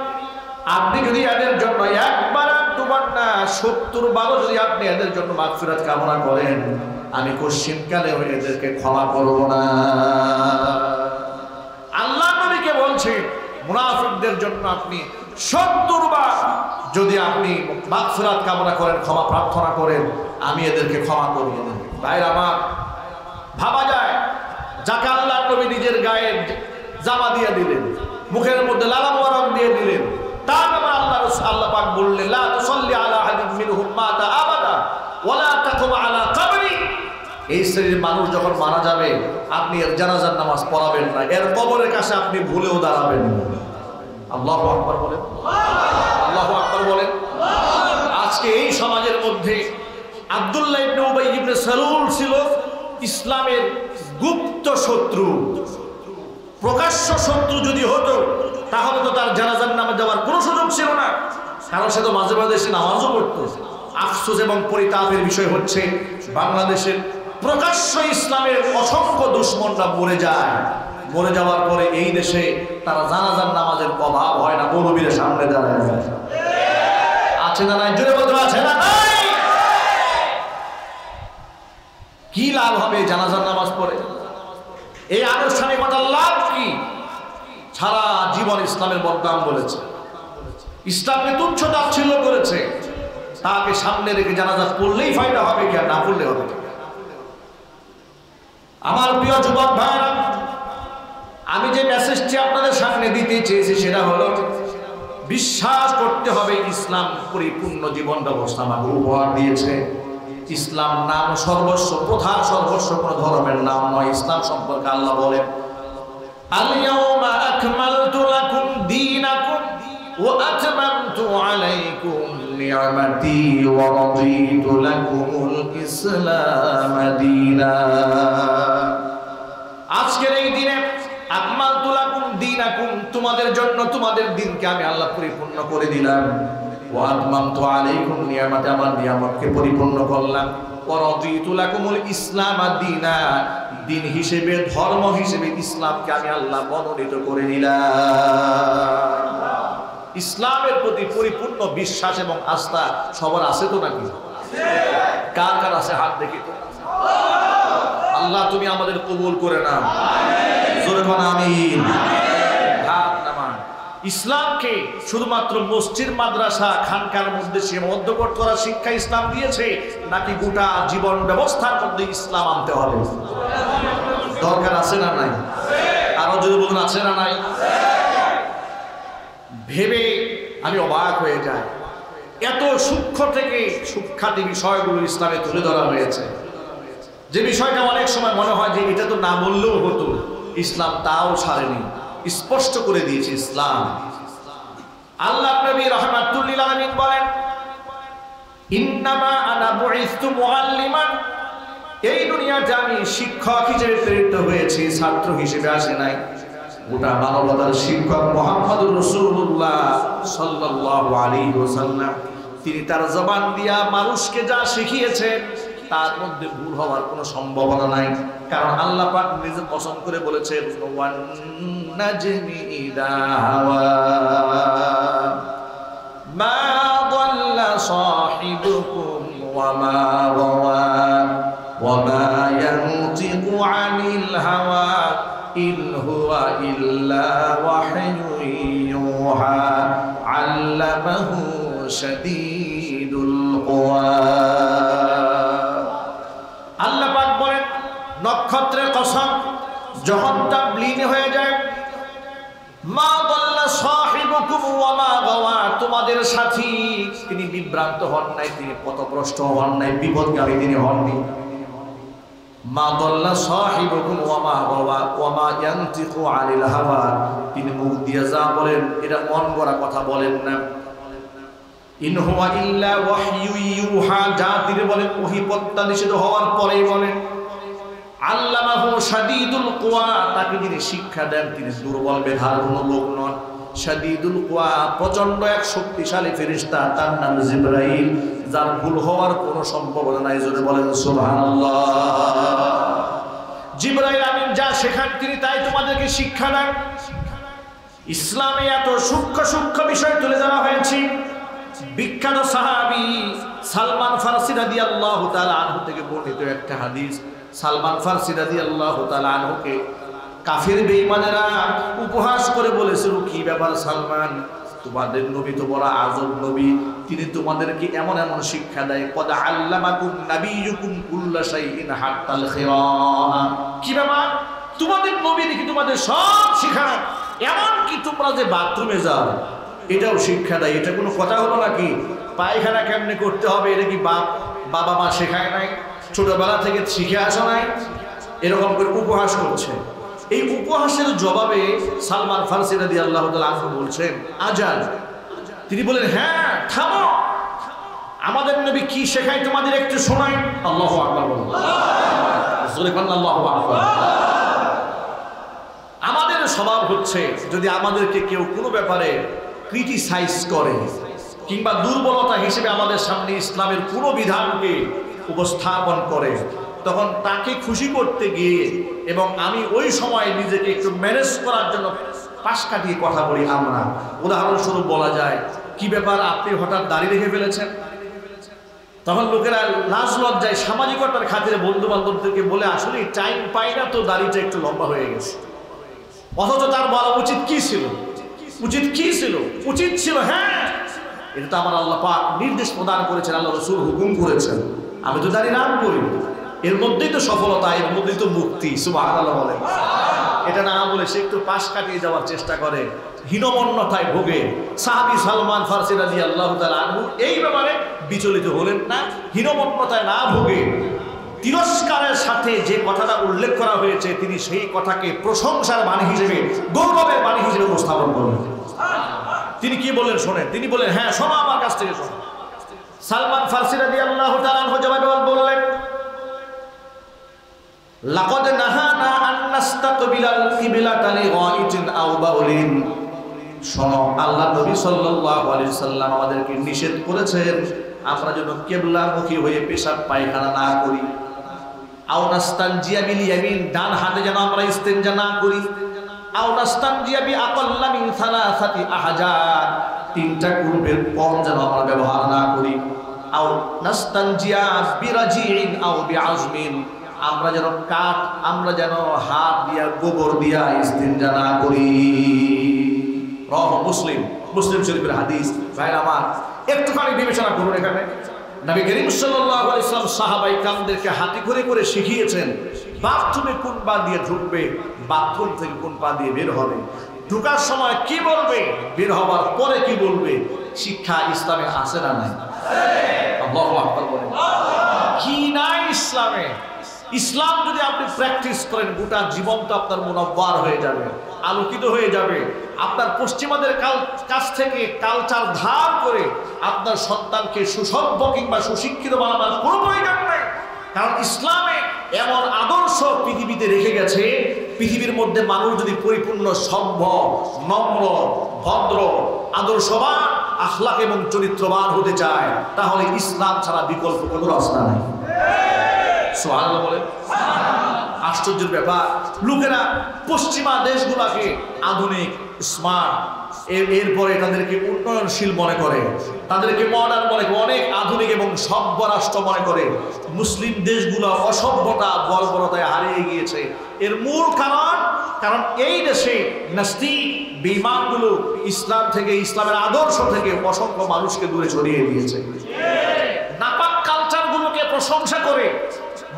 আপনি যদি এদের জন্য একবার দুবার না ৭০ বার যদি আপনি এদের জন্য মাগফিরাত কামনা করেন, আমি কোশ্চিনকালে এদেরকে ক্ষমা করব না। আল্লাহ নবীকে বলছেন, মুনাফিকদের জন্য আপনি ৭০ বার যদি আপনি মাগফিরাত কামনা করেন, ক্ষমা প্রার্থনা করেন, আমি এদেরকে ক্ষমা করিয়ে দেব। ভাইরা আমার, ভাবা যায়, যাকে আল্লাহ নবী নিজের গায়ে জামা দিয়ে দিলেন, মুখের মধ্যে লালা মোবারক দিয়ে দিলেন, তার ব্যাপারে আল্লাহ পাক বললেন, লা তুসাল্লি আলা আহাদিন মিনহুম মাতা আবাদা ওয়ালা তাকুম আলা কবরি। এই শ্রেণীর মানুষ যখন মারা যাবে আপনি এর জানাজার নামাজ পড়াবেন না, এর কবরের কাছে আপনি ভুলেও দাঁড়াবেন না। আল্লাহু আকবার বলেন, আল্লাহু আকবার বলেন। আজকে এই সমাজের মধ্যে আব্দুল্লাহ ইবনে উবাই ইবনে সালুল ছিল ইসলামের গুপ্ত শত্রু। প্রকাশ্য শত্রু যদি হতো তাহলে তো তার জানাজার নামে যাওয়ার কোনো সুযোগ ছিল না, কারণ সে তো মাঝে মাঝে এসে নামাজও পড়তো। আফসোস এবং পরিতাপের বিষয় হচ্ছে, বাংলাদেশের প্রকাশ্য ইসলামের অসংখ্য দুশমনরা মরে যায়। মরে যাওয়ার পরে এই দেশে তারা জানাজার নামাজের অভাব হয় না, মৌলবীর সামনে দাঁড়ায় যায়। আছে না নাই? জোরে বলতে আছে না নাই? কি লাভ হবে জানাজার নামাজ পড়ে? এই আনুষ্ঠানিকতার লাভ কি? সারা জীবন ইসলামের বদনাম বলেছে, ইসলামকে তুচ্ছ তাচ্ছিল্য করেছে, তাকে সামনে রেখে জানাজা পড়লেই ফায়দা হবে কি আর না পড়লে হবে? আমার প্রিয় যুবক ভাইরা, আমি যে মেসেজটি আপনাদের সামনে দিতে চেয়েছি সেটা হলো, বিশ্বাস করতে হবে ইসলাম পরিপূর্ণ জীবন ব্যবস্থা আমাকে উপহার দিয়েছে। ইসলাম নাম সর্বস্ব, প্রধান সর্বস্ব কোন ধর্মের নাম নয়। ইসলাম সম্পর্কে আল্লাহ বলেন, আল-ইয়াওমা আকমালতু লাকুম দীনাকুম ওয়া আতমামতু আলাইকুম নি'মাতি ওয়া রাদিতু লাকুমুল ইসলাম দীনা। আজকের এই দিনে আকমালতু লাকুম দীনাকুম, তোমাদের জন্য তোমাদের দিনকে আমি আল্লাহ পরিপূর্ণ করে দিলাম। ওয়া আতমামতু আলাইকুম নি'মাতি, আমার নিয়ামতকে পরিপূর্ণ করলাম। ওয়া রাদিতু লাকুমুল ইসলাম দীনা, দিন হিসেবে, ধর্ম হিসেবে ইসলামকে আমি আল্লাহ মনোনীত করে নিলাম। ইসলামের প্রতি পরিপূর্ণ বিশ্বাস এবং আস্থা সবার আছে তো নাকি? কার কার আছে হাত দেখি তো। আল্লাহ তুমি আমাদের কবুল করে নাও, জোরে বলো আমিন। হাত নামান। ইসলামকে শুধুমাত্র মসজিদ মাদ্রাসা খানকার মধ্যে সীমাবদ্ধ করার শিক্ষা ইসলাম দিয়েছে, নাকি গোটা জীবন ব্যবস্থার মধ্যে ইসলাম আনতে হবে? দরকার আছে না নাই? আরো যদি বলুন আছে না নাই? ভেবে আমি অবাক হয়ে যাই, এত সূক্ষ্ম থেকে সূক্ষ্মাতি বিষয়গুলো ইসলামে তুলে ধরা হয়েছে, যে বিষয়টা অনেক সময় মনে হয় যে এটা তো না বললেও হতো, ইসলাম তাও ছাড়েনি, স্পষ্ট করে দিয়েছে ইসলাম। আল্লাহ নবী রাহমাতুল লিল আলামিন বলেন, ইন্নামা আনা বুইসতু মুআল্লিমান, এই দুনিয়াতে আমি শিক্ষক হিসেবে প্রেরিত হয়েছি, ছাত্র হিসেবে আসি নাই। গোটা মানবতার শিক্ষক মুহাম্মদুর রাসূলুল্লাহ সাল্লাল্লাহু আলাইহি ওয়াসাল্লাম, তিনি তার জবান দিয়া মানুষকে যা শিখিয়েছেন তার মধ্যে ভুল হওয়ার কোনো সম্ভাবনা নাই। কারণ আল্লাহ পাক নিজে কসম করে বলেছেন, ওয়ান নাজমি ইযা হাওয়া মা দাল্লা সাহিবুকুম ওয়া মা গাওয়া ওয়া মা ইয়ানতিকু আনিল হাওয়া ইন হুয়া ইল্লা ওয়াহয়ুন ইউহা আল্লামাহু শাদীদুল কুওয়া। আল্লাহ পাক বলেন, নক্ষত্রের কসম, যখন তা বিলীন হয়ে যায়, মা দাল্লা সাহিবুকুম ওয়া মা গাওয়া, তোমাদের সাথী তিনি বিভ্রান্ত হন নাই, তিনি পথভ্রষ্ট হন নাই, বিপদগামী তিনি হননি। মা দাল্লা সাহিবুকুম ওয়া মা গাওয়া ওয়া মা ইয়ানতিকু আনিল হাওয়া, তিনি মুখ দিয়ে যা বলেন এটা মন গড়া কথা বলেন না। ইন হুয়া ইল্লা ওয়াহয়ু ইউহা, যা তিনি বলেন ওহী প্রত্যাদেশিত হওয়ার পরেই বলেন। আল্লামাহু শাদীদুল কুওয়া, তাকে যিনি শিক্ষা দেন তিনি দুর্বল মেধার কোনো লোক নন। শাদীদুল কুওয়া, প্রচন্ড এক শক্তিশালী ফেরেশতা, তার নাম জিবরাইল, যার ভুল হওয়ার কোনো সম্ভাবনা নাই। জোরে বলেন সুবহানাল্লাহ। জিবরাইল আমিন যা শেখান তিনি তাই তোমাদেরকে শিক্ষা দেন। ইসলামে এত সূক্ষ্ম সূক্ষ্ম বিষয় তুলে ধরা হয়েছে। বিখ্যাত সাহাবী সালমান ফারসি রাদিয়াল্লাহু তাআলা আনহু থেকে বর্ণিত একটা হাদিস। সালমান ফারসি রাদিয়াল্লাহু তাআলা আনহুকে কাফির বেঈমানেরা উপহাস করে বলেছিল, কি ব্যাপার সালমান, তোমাদের নবী তো বড় আজব নবী, তিনি তোমাদেরকে এমন এমন শিক্ষা দেয়, কদ আল্লামাকুম নাবিয়্যুকুম কুল্লা শাইইন হাত্তাল খিরাআ, কি ব্যাপার, তোমাদের নবী নাকি তোমাদের সব শিখান, এমন কি তোমরা যে বাথরুমে যাও এটাও শিক্ষা দেয়। এটা কোনো কথা হলো নাকি? পায়খানা কেমনে করতে হবে এটা কি বাবা মা শেখায় নাই? ছোটবেলা থেকে শিখে আসো নাই? এরকম করে উপহাস করছে। এই উপহাসের জবাবে সালমান ফারসি রাদিয়াল্লাহু তাআলা আনহু বলছেন, আজান, তিনি বলেন, হ্যাঁ থামো, আমাদের নবী কি শেখায় তোমাদের একটু শোনাই। আল্লাহু আকবার বলুন, জোরে বলুন আল্লাহু আকবার। আমাদের স্বভাব হচ্ছে, যদি আমাদেরকে কেউ কোনো ব্যাপারে ক্রিটিসাইজ করে কিংবা দুর্বলতা হিসেবে আমাদের সামনে ইসলামের পুরো বিধানকে উপস্থাপন করে, তখন তাকে খুশি করতে গিয়ে এবং আমি ওই সময় নিজেকে একটু ম্যানেজ করার জন্য পাশ কাটিয়ে কথা বলি আমরা। উদাহরণস্বরূপ বলা যায়, কি ব্যাপার আপনি হঠাৎ দাড়ি রেখে ফেলেছেন, তখন লোকেরা লাজ লজ্জায় সামাজিকতার খাতিরে বন্ধু বান্ধবদেরকে বলে, আসলে টাইম পাই না তো দাড়িটা একটু লম্বা হয়ে গেছে। অথচ তার বলা উচিত কি ছিল? উচিত কি ছিল? উচিত ছিল, হ্যাঁ এটা তো আমার আল্লাহ পাক নির্দেশ প্রদান করেছেন, আল্লাহ রাসূল হুকুম করেছেন, আমি তো দাড়ি নাম করি, এর মধ্যেই তো সফলতা, এর মধ্যেই তো মুক্তি। সুবহানাল্লাহ বলেন। এটা না বলে সে একটু পাশ কাটিয়ে যাওয়ার চেষ্টা করে, হীনমন্যতায় ভোগে। সাহাবী সালমান ফারসি রাদিয়াল্লাহু তাআলা আনহু এই ব্যাপারে বিচলিত হলেন না, হীনমন্যতায় না ভোগে তিরস্কারের সাথে যে কথাটা উল্লেখ করা হয়েছে তিনি সেই কথাকে প্রশংসার বাণী হিসেবে, গৌরবের বাণী হিসেবে উপস্থাপন করলেন। তিনি কি বললেন শোনেন, তিনি বললেন, হ্যাঁ শোনো আমার কাছ থেকে শোনো। সালমান ফারসি রাদিয়াল্লাহু তাআলা আনহু জবাবে বললেন, লাকাদ নাহানা আন নাস্তাকবিলাল কিবলাতা লিগাইতিন আও বাউলিন, শোনো আল্লাহ নবী সাল্লাল্লাহু আলাইহি সাল্লাম আমাদেরকে নিষেধ করেছেন আমরা যেন কিবলামুখী হয়ে পেশাব পায়খানা না করি। আও নাস্তানজিয়া বিল ইয়ামিন, ডান হাতে যেন আমরা ইস্তেনজা না করি। আও নাস্তানজিয়া বি আকাল্লা মিন সালাসাতি আহজার, তিনটা কুরবের কম যেন আমরা ব্যবহার না করি। আও নাস্তানজিয়া বিরাজিইন আও বিআজমিন, আমরা যেন হাত দিয়া গোবর দিয়া ইস্তেনজা না করি। রাওয়াহু মুসলিম, মুসলিম শরীফের হাদিস। ভাই আমার একটুখানি বিবেচনা করুন, এখানে নবী করিম সাল্লাল্লাহু আলাইহি ওয়াসাল্লাম সাহাবায়ে কেরামদেরকে হাতে করে করে শিখিয়েছেন বাথরুমে কোন পা দিয়ে ঢুকবে, বাথরুম থেকে কোন পা দিয়ে বের হবে, ঢোকার সময় কি বলবে, বের হওয়ার পরে কি বলবে। শিক্ষা ইসলামে আছে না নাই? আল্লাহু আকবার বলেন। কি নাই ইসলামে? ইসলাম যদি আপনি প্র্যাকটিস করেন, গোটা জীবন তো আপনার মুনাব্বার হয়ে যাবে, আলোকিত হয়ে যাবে। আপনার পশ্চিমাদের কাছ থেকে কালচার ধার করে আপনার সন্তানকে সুসভ্য কিংবা সুশিক্ষিত বানানোর কোনো প্রয়োজন নেই। কারণ ইসলামে এমন আদর্শ পৃথিবীতে রেখে গেছে, পৃথিবীর মধ্যে মানুষ যদি পরিপূর্ণ সভ্য, নম্র, ভদ্র, আদর্শবান, আখলাক এবং চরিত্রবান হতে চায়, তাহলে ইসলাম ছাড়া বিকল্প কোনো রাস্তা নেই। সুবহানাল্লাহ বলেন। আশ্চর্যের ব্যাপার, লোকেরা পশ্চিমা দেশগুলোকে আধুনিক, স্মার্ট, এরপরে তাদেরকে উন্নয়নশীল মনে করে, তাদেরকে মডার্ন মনে করে, অনেক আধুনিক এবং সভ্য রাষ্ট্র মনে করে। মুসলিম দেশগুলো অসভ্যতা, বর্বরতায় হারিয়ে গিয়েছে। এর মূল কারণ এই দেশে নাস্তিক বেঈমানগুলো ইসলাম থেকে, ইসলামের আদর্শ থেকে অসংখ্য মানুষকে দূরে সরিয়ে দিয়েছে। নাপাক কালচারগুলোকে প্রশংসা করে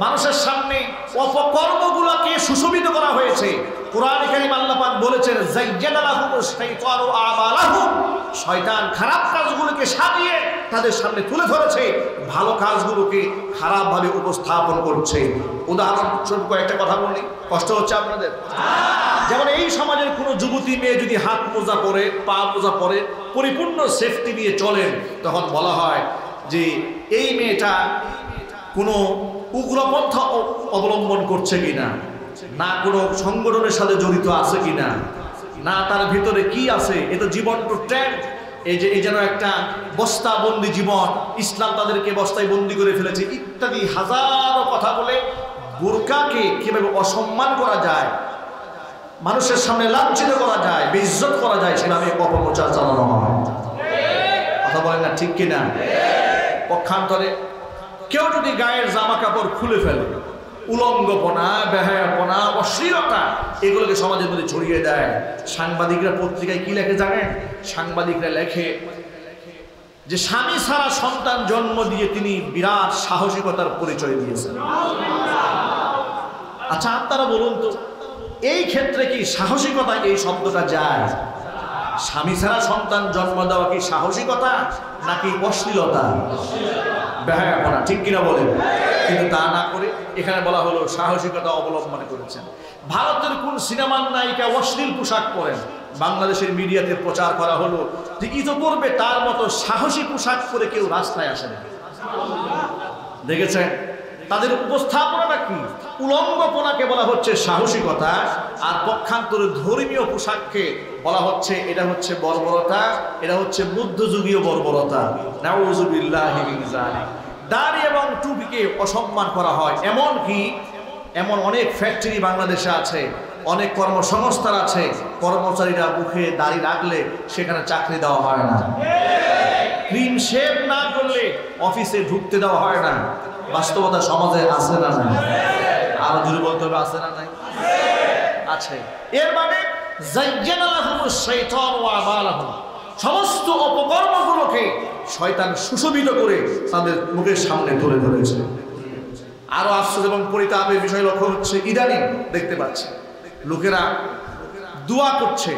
মানুষের সামনে অপকর্মগুলোকে সুশোভিত করা হয়েছে। কোরআনে কারীম আল্লাহ পাক বলেছেন, যায়্যানা লাহুমুশ শাইতানু আমালাহুম, শয়তান খারাপ কাজগুলোকে সাজিয়ে তাদের সামনে তুলে ধরেছে, ভালো কাজগুলোকে খারাপভাবে উপস্থাপন করছে। উদাহরণস্বরূপ কয়েকটা কথা বলি, কষ্ট হচ্ছে আপনাদের? যেমন এই সমাজের কোনো যুবতী মেয়ে যদি হাত মোজা পরে, পা মোজা পরে, পরিপূর্ণ সেফটি নিয়ে চলেন, তখন বলা হয় যে এই মেয়েটা কোনো উগ্রপন্থা অবলম্বন করছে কিনা, না কোনো সংগঠনের সাথে জড়িত আছে কিনা, না তার ভিতরে কি আছে। এ তো জীবন টু ট্রেন্ড, এই যেন একটা বস্তাবন্দি জীবন, ইসলাম তাদেরকে বস্তায় বন্দি করে ফেলেছে, ইত্যাদি হাজারো কথা বলে বোরকাকে কিভাবে অসম্মান করা যায়, মানুষের সামনে লাঞ্ছিত করা যায়, বেইজ্জত করা যায়, সেভাবে অপপ্রচার চালানো হয়। কথা বলেন না ঠিক কিনা? পক্ষান্তরে কেউ যদি গায়ের জামা কাপড় খুলে ফেলে, উলঙ্গপনা, বেহায়াপনা, অশ্লীলতা, এগুলোকে সমাজের মধ্যে ছড়িয়ে দেয়, সাংবাদিকরা পত্রিকায় কি লেখে জানেন? সাংবাদিকরা লেখে যে স্বামী ছাড়া সন্তান জন্ম দিয়ে তিনি বিরাট সাহসিকতার পরিচয় দিয়েছেন। আচ্ছা আপনারা বলুন তো, এই ক্ষেত্রে কি সাহসিকতা এই শব্দটা যায়? স্বামী ছাড়া সন্তান জন্ম দেওয়া কি সাহসিকতা নাকি অশ্লীলতা, বেহায়াপনা, ঠিক কিনা বলেন? কিন্তু তা না করে এখানে বলা হলো সাহসিকতা অবলম্বন করেছেন। ভারতের কোন সিনেমার নায়িকা অশ্লীল পোশাক পরেন, বাংলাদেশের মিডিয়াতে প্রচার করা হলো যে ইতোপূর্বে তার মতো সাহসী পোশাক পরে কেউ রাস্তায় আসে না। দেখেছেন তাদের উপস্থাপনাটা কি? উলঙ্গপনাকে বলা হচ্ছে সাহসিকতা, আর পক্ষান্তরে ধর্মীয় পোশাককে বলা হচ্ছে এটা হচ্ছে বর্বরতা, এটা হচ্ছে মধ্যযুগীয় বর্বরতা। নাউযুবিল্লাহি মিন যালিক। দাড়ি এবং টুপিকে অসম্মান করা হয়। এমন অনেক ফ্যাক্টরি বাংলাদেশে আছে, অনেক কর্মসংস্থান আছে, কর্মচারীরা মুখে দাড়ি রাখলে সেখানে চাকরি দেওয়া হয় না, ক্লিন শেভ না করলে অফিসে ঢুকতে দেওয়া হয় না। বাস্তবতা সমাজে আছে না নাই? আরো জোরে বলতে হবে, আছে না নাই? আছে। এর মানে যায়্যানা লাহুমুশ শাইতানু আমালাহুম, সমস্ত অপকর্মগুলোকে শয়তান সুশোভিত করে তাদের মুখের সামনে তুলে ধরেছে। আরো আশ্চর্য এবং পরিতাপের বিষয় লক্ষ্য হচ্ছে, ইদানিং দেখতে পাচ্ছি লোকেরা দোয়া করছে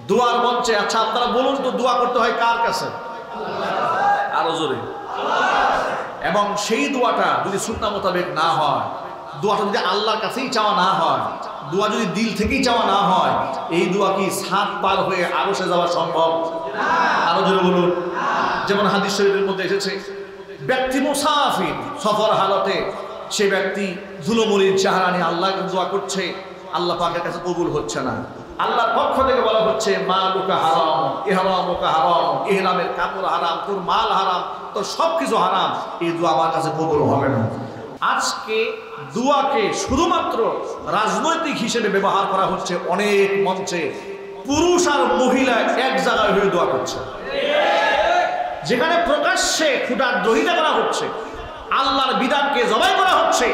দোয়ার মঞ্চে। আচ্ছা আপনারা বলুন তো, দোয়া করতে হয় কার কাছে? আরো জোরে। এবং সেই দোয়াটা যদি সুন্নাহ মোতাবেক না হয়, দোয়াটা যদি আল্লাহর কাছেই চাওয়া না হয়, দোয়া যদি দিল থেকেই চাওয়া না হয়, এই দোয়া কি সাত পার হয়ে আরশে যাওয়া সম্ভব? আরো জোরে বলুন। যেমন হাদিস শরীফের মধ্যে এসেছে, ব্যক্তি মুসাফির, সফর হালতে সে ব্যক্তি ধুলোমলির চেহারা নিয়ে আল্লাহকে দোয়া করছে, আল্লাহ পাকের কাছে কবুল হচ্ছে না। আল্লাহর পক্ষ থেকে বলা হচ্ছে, মালুকা হারাম, ইহরামুকা হারাম, ইহরামের কাপড় হারাম, তোর মাল হারাম, তোর সবকিছু হারাম, এই দোয়া আমার কাছে কবুল হবে না। আজকে দোয়াকে শুধুমাত্র রাজনৈতিক হিসেবে ব্যবহার করা হচ্ছে অনেক মঞ্চে। পুরুষ আর মহিলা এক জায়গায় হয়ে দোয়া করছে, যেখানে প্রকাশ্যে ক্ষুধাদ্রোহিতা করা হচ্ছে, আল্লাহর বিধানকে জবাই করা হচ্ছে।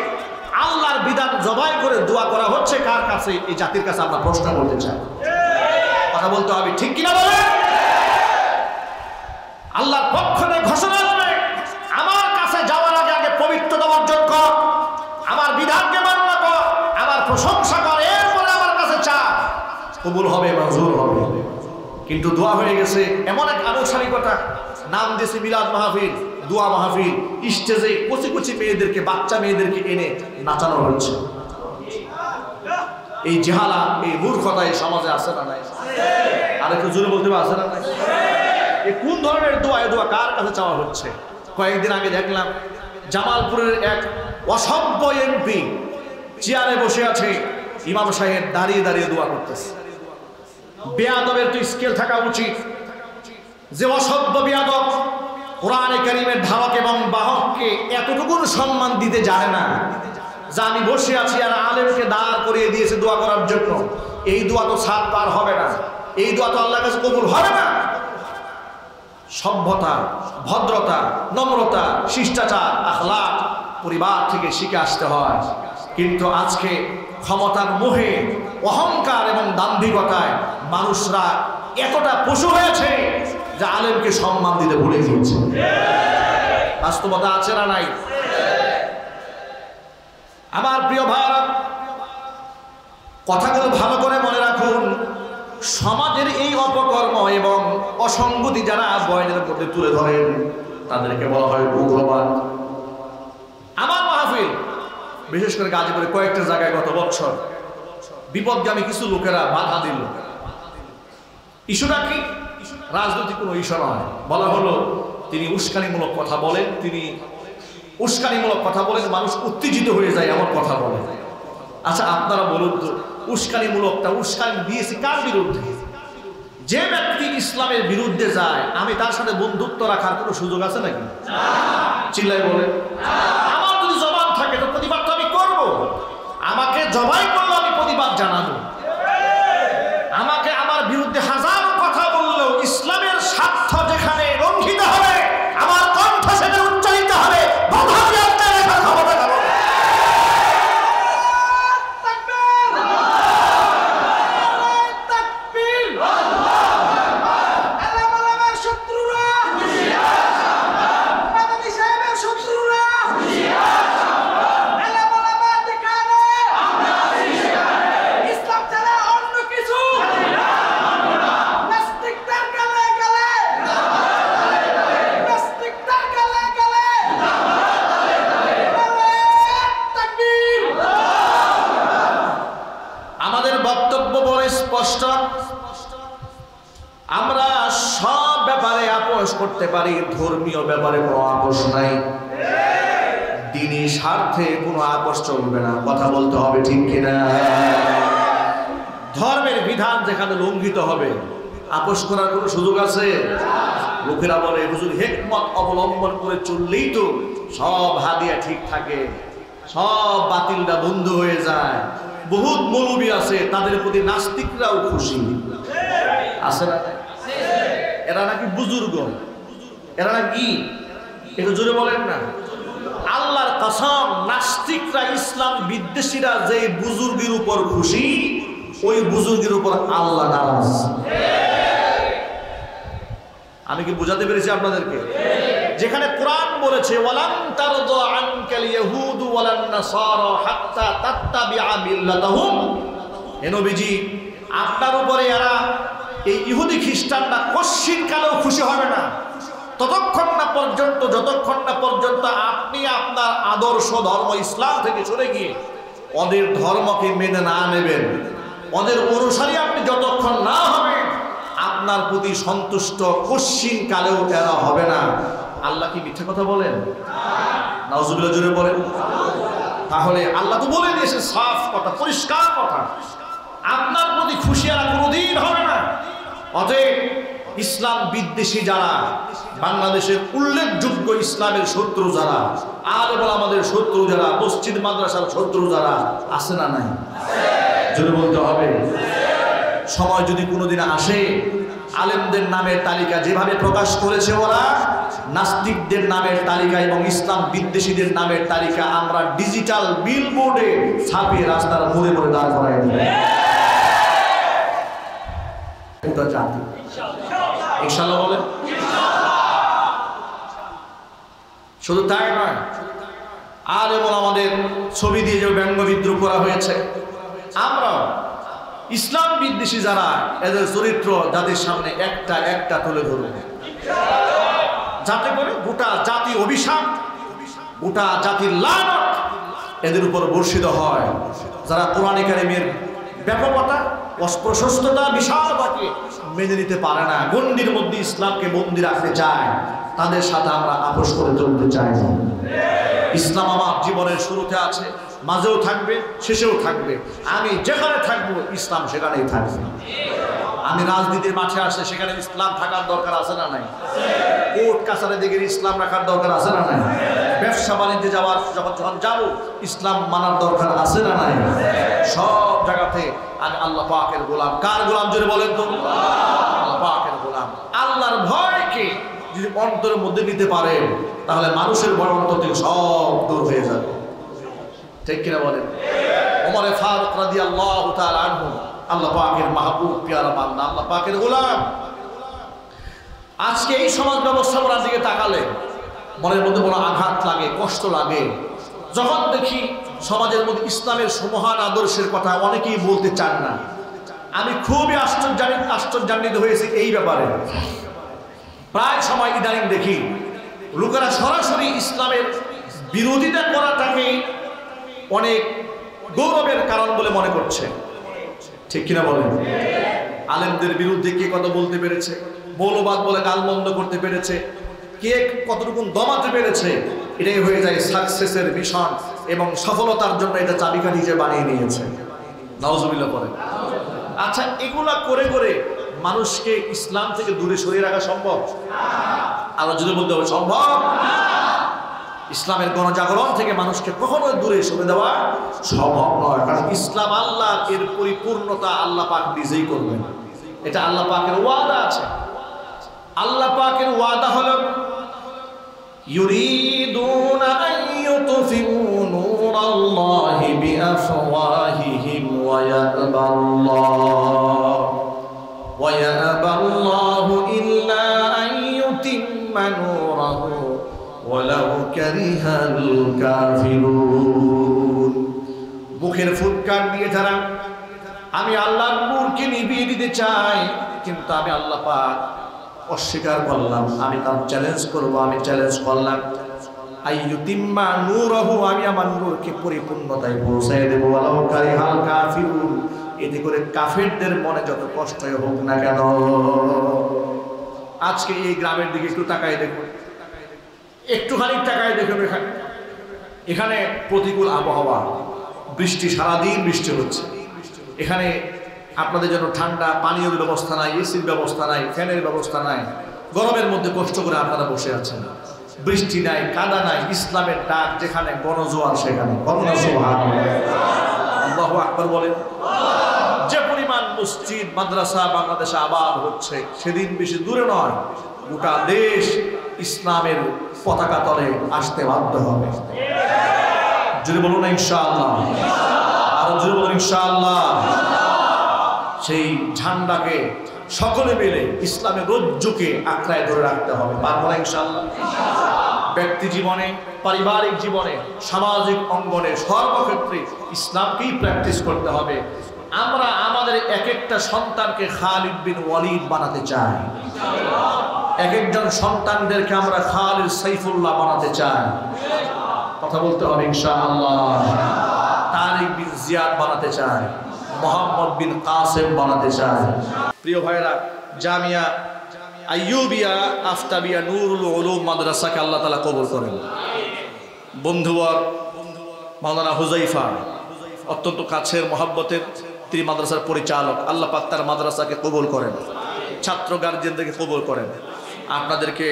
আল্লাহর বিধান জবাই করে দোয়া করা হচ্ছে কার কাছে? এই জাতির কাছে আমরা প্রশ্ন করতে চাই। কথা বলতে হবে, ঠিক কিনা বলে? আল্লাহর পক্ষ থেকে ঘোষণা আসবে, আমার কাছে যাওয়ার আগে আগে পবিত্রতা অর্জন কর, আমার বিধানকে মান্য কর, আমার প্রশংসা কর, এরপরে আমার কাছে চা, কবুল হবে, মঞ্জুর হবে। কিন্তু দোয়া হয়ে গেছে এমন এক আনুষ্ঠানিকতা, নাম দিয়েছে মিলাদ মাহফিল, দোয়া মাহফিল, স্টেজে কচি কচি মেয়েদেরকে, বাচ্চা মেয়েদেরকে এনে নাচানো হচ্ছে। এই জেহালা, এই মূর্খতা এই সমাজে আছে না নাই? আর একটু জোরে বলতে আছে না নাই? এই কোন ধরনের দোয়া? এই দোয়া কার কাছে চাওয়া হচ্ছে? কয়েকদিন আগে দেখলাম জামালপুরের এক অসভ্য এমপি চেয়ারে বসে আছে, ইমাম সাহেব দাঁড়িয়ে দাঁড়িয়ে দোয়া করতেছে। বেয়াদবের তো স্কেল থাকা উচিত। যে অসভ্য বেয়াদব কোরআনে কারীমের ধারক এবং বাহককে এতটুকু সম্মান দিতে জানে না, যা আমি বসে আছি আর আলেমকে দাঁড় করিয়ে দিয়েছে দোয়া করার জন্য, এই দোয়া তো ছাড় পার হবে না, এই দোয়া তো আল্লাহর কাছে কবুল হবে না। সভ্যতা, ভদ্রতা, নম্রতা, শিষ্টাচার, আখলাক পরিবার থেকে শিখে আসতে হয়। কিন্তু আজকে ক্ষমতার মোহে, অহংকার এবং দাম্ভিকতায় মানুষরা এতটা পশু হয়েছে যে আলেমকে সম্মান দিতে ভুলে গিয়েছে। বাস্তবতা আছে না নাই? আমার প্রিয় ভাইরা, কথাগুলো ভালো করে মনে রাখুন। সমাজের এই অপকর্ম এবং অসঙ্গতি যারা বয়ানের মধ্যে তুলে ধরেন তাদেরকে বলা হয় উগ্রবাদ। আমার মাহফিল বিশেষ করে গাজীপুরে কয়েকটা জায়গায় গত বছর বিপদগামী কিছু লোকেরা বাধা দিল। ইস্যুটা কি? রাজনৈতিক কোনো ইস্যু নয়। বলা হলো তিনি উস্কানিমূলক কথা বলেন, মানুষ উত্তেজিত হয়ে যায়, এমন কথা বলেন। আচ্ছা আপনারা বলুন তো, উস্কানিমূলকটা উস্কানি দিয়েছি কার বিরুদ্ধে? যে ব্যক্তি ইসলামের বিরুদ্ধে যায়, আমি তার সাথে বন্ধুত্ব রাখার কোনো সুযোগ আছে নাকি? চিল্লাই বলে। আমার যদি জবান থাকে তো প্রতিবাদ তো আমি করবো। আমাকে জবাই করলে আমি প্রতিবাদ জানাবো। আমাকে আমার বিরুদ্ধে হাজারো কথা বললেও ইসলামের স্বার্থ যেখানে লঙ্ঘিত হবে, আমার কণ্ঠ সেখানে উচ্চারিত হবে। বাধা দিয়ে আপনার লেখা ক্ষমতা কারণ। আমরা সব ব্যাপারে আপোষ করতে পারি, ধর্মীয় ব্যাপারে কোনো আপোষ নাই। দ্বীনি স্বার্থে কোনো আপোষ চলবে না। কথা বলতে হবে, ঠিক কিনা? ধর্মের বিধান যেখানে লঙ্ঘিত হবে আপোষ করার কোনো সুযোগ আছে? লোকেরা বলে হুজুর হিকমত অবলম্বন করে চললেই তো সব হাদিয়া ঠিক থাকে, সব বাতিলটা বন্ধ হয়ে যায়। বহুত মৌলবী আছে, তাদের প্রতি নাস্তিকরাও খুশি আছে না? এরা নাকি বুজুর্গ, এরা নাকি একটু জোরে বলেন না। আল্লাহর কসম, নাস্তিকরা, ইসলাম বিদ্বেষীরা যে বুজুর্গের উপর খুশি, ওই বুজুর্গের উপর আল্লাহ নারাজ। আমি কি বোঝাতে পেরেছি আপনাদেরকে? যেখানে কোরআন বলেছে ওয়ালান তারদা আনকাল ইয়াহুদু ওয়ালান নাসারা হাত্তা তাত্তাবিআ মিল্লাতাহুম, হে নবীজি আপনার উপরে এরা এই ইহুদি খ্রিস্টানরা কশিন কালেও খুশি হবে না যতক্ষণ না পর্যন্ত আপনি আপনার আদর্শ ধর্ম ইসলাম থেকে সরে গিয়ে ওদের ধর্মকে মেনে না নেবেন, ওদের অনুসারী আপনি যতক্ষণ না হবেন, আপনার প্রতি সন্তুষ্ট কশিন কালেও এরা হবে না। আল্লাহ কি মিথ্যা কথা বলেন? নাউজুবিল্লাহ জোরে বলেন। তাহলে আল্লাহ তো বলে দিয়েছে সাফ কথা, পরিষ্কার কথা, আপনার প্রতি খুশি আর কোনোদিন হবে না। অতএব ইসলাম বিদ্বেষী যারা, বাংলাদেশের উল্লেখযোগ্য ইসলামের শত্রু যারা, আলেম ওলামাদের শত্রু যারা, মসজিদ মাদ্রাসার শত্রু যারা আছে না নাই? জোরে বলতে হবে। সময় যদি কোনোদিন আসে, আলেমদের নামের তালিকা যেভাবে প্রকাশ করেছে ওরা, নাস্তিকদের নামের তালিকা এবং ইসলাম বিদ্বেষীদের নামের তালিকা আমরা ডিজিটাল বিলবোর্ডে ছাপিয়ে রাস্তার মোড়ে মোড়ে দাঁড় করাই দেব। পুরো জাতি ইনশাআল্লাহ বলেন। শুধু তাই নয়, আর এবং আমাদের ছবি দিয়ে যে ব্যঙ্গ বিদ্রুপ করা হয়েছে, আমরা ইসলাম বিদ্বেষী যারা এদের চরিত্র জাতির সামনে একটা একটা তুলে ধরব, যাতে করে গোটা জাতি অভিশাপ, গোটা জাতির লানত এদের উপর বর্ষিত হয়। যারা কোরআনে কারিমের ব্যাপকতা, অস্পষ্টতা, বিশালতাকে মেনে নিতে পারে না, গণ্ডির মধ্যে ইসলামকে বন্দী রাখতে চায়, তাদের সাথে আমরা আপোষ করে চলতে চাই না। ইসলাম আমার জীবনের শুরুতে আছে, মাঝেও থাকবে, শেষেও থাকবে। আমি যেখানে থাকবো ইসলাম সেখানেই থাকবে। আমি রাজনীতির মাঠে আসলে সেখানে ইসলাম থাকার দরকার আছে না নাই? কোর্ট কাছারি দিকে ইসলাম রাখার দরকার আছে না নাই? ব্যবসা বাণিজ্যে যাওয়ার যখন যাবো ইসলাম মানার দরকার আছে না নাই? সব জায়গাতে আমি আল্লাহ পাকের গোলাম। কার গোলাম জোরে বলেন তো? আল্লাহ পাকের গোলাম। আল্লাহর ভয়কে যদি অন্তরের মধ্যে নিতে পারেন, তাহলে মানুষের ভয় অন্তর থেকে সব দূর হয়ে যাবে। ঠিক কিনা বলেন? ওমরে ফারুক রাদিয়াল্লাহু তাআলা আনহু আল্লাহ পাকের মাহবুব পেয়ারা বান্দা, আল্লাহ পাকের গোলাম। আজকে এই সমাজ ব্যবস্থাপনার দিকে তাকালে মনের মধ্যে বড় আঘাত লাগে, কষ্ট লাগে। যখন দেখি সমাজের মধ্যে ইসলামের সুমহান আদর্শের কথা অনেকেই বলতে চান না, আমি খুবই আশ্চর্যান্বিত হয়েছি এই ব্যাপারে। প্রায় সময় ইদানিং দেখি লোকেরা সরাসরি ইসলামের বিরোধিতা করাটাকে অনেক গৌরবের কারণ বলে মনে করছে। ঠিক কিনা বলেন? আলেমদের বিরুদ্ধে কে কত বলতে পেরেছে, মৌলবাদ বলে গালমন্দ করতে পেরেছে, কে কতটুকু দমাতে পেরেছে, এটাই হয়ে যায় সাকসেসের মিশন এবং সফলতার জন্য এটা চাবিকাঠি হিসেবে বানিয়ে নিয়েছে। নাউজুবিল্লাহ বলেন। আচ্ছা, এগুলা করে করে মানুষকে ইসলাম থেকে দূরে সরিয়ে রাখা সম্ভব? আরো যদি বলতে হবে সম্ভব। ইসলামের গণজাগরণ থেকে মানুষকে কখনো দূরে সরে দেওয়া সম্ভব নয়, কারণ ইসলাম আল্লাহ, এর পরিপূর্ণতা আল্লাহ পাক নিজেই করবেন। এটা আল্লাহ পাকের ওয়াদা আছে। আল্লাহ পাকের ওয়াদা হলো ইউরিদুনা আন ইউতফিউ নূরাল্লাহি বিআফওয়াহিহিম ওয়া ইয়াবাল্লাহু ইল্লা আন ইউতিম্মা নূরাহু ওয়ালাউ কারিহাল কাফিরুন। মুখের ফুৎকার দিয়ে যারা আমি আল্লাহর নূরকে নিভিয়ে দিতে চাই, কিন্তু আমি আল্লাহ পাক অস্বীকার করলাম, আমি তার চ্যালেঞ্জ করব, আমি চ্যালেঞ্জ করলাম আইয়ুতিম্মা নূরাহু, আমি আমার নূরকে পরিপূর্ণতায় পৌঁছায় দেব, ওয়ালাউ কারিহাল কাফিরুন, এতে করে কাফেরদের মনে যত কষ্টই হোক না কেন। আজকে এই গ্রামের দিকে একটু তাকায় দেখুন, একটুখানি তাকায় দেখুন, এখানে প্রতিকূল আবহাওয়া, বৃষ্টি, সারাদিন বৃষ্টি হচ্ছে। এখানে আপনাদের জন্য ঠান্ডা পানীয় ব্যবস্থা নাই, এসির ব্যবস্থা নাই, ফ্যানের ব্যবস্থা নাই, গরমের মধ্যে কষ্ট করে আপনারা বসে আছেন। বৃষ্টি নাই, কাদা নাই, ইসলামের ডাক যেখানে, গণজোয়ার সেখানে। আল্লাহু আকবার বলেন। যে পরিমাণ মসজিদ মাদ্রাসা বাংলাদেশে আবার হচ্ছে, সেদিন বেশি দূরে নয়, গোটা দেশ ইসলামের পতাকা তলে আসতে বাধ্য হবে। যদি বলুন ইনশাআল্লাহ, আরো যদি বলুন ইনশাআল্লাহ। সেই ঝান্ডাকে সকলে মিলে ইসলামের রজ্জুকে আঁকড়ায় ধরে রাখতে হবে। পারবো না ইনশাআল্লাহ? ব্যক্তি জীবনে, পারিবারিক জীবনে, সামাজিক অঙ্গনে, সর্বক্ষেত্রে ইসলামকেই প্র্যাকটিস করতে হবে। আমরা আমাদের এক একটা সন্তানকে খালিদ বিন ওয়ালিদ বানাতে চাই, এক একজন সন্তানদেরকে আমরা খালিদ সাইফুল্লাহ বানাতে চাই। কথা বলতে হবে ইনশাআল্লাহ। তারিক বিন জিয়াদ বানাতে চাই, মোহাম্মদ বিন কাসেম বানাতে চাই। প্রিয় ভাইরা, জামিয়া আইয়ুবিয়া আফতাবিয়া নুরুল উলুম মাদ্রাসাকে আল্লাহ তাআলা কবুল করেন। বন্ধুবর মাওলানা হুজাইফা অত্যন্ত কাছের মহব্বতের, তিনি মাদ্রাসার পরিচালক, আল্লাহ পাক তার মাদ্রাসাকে কবুল করেন, ছাত্র গার্জিয়ানদেরকে কবুল করেন। আপনাদেরকে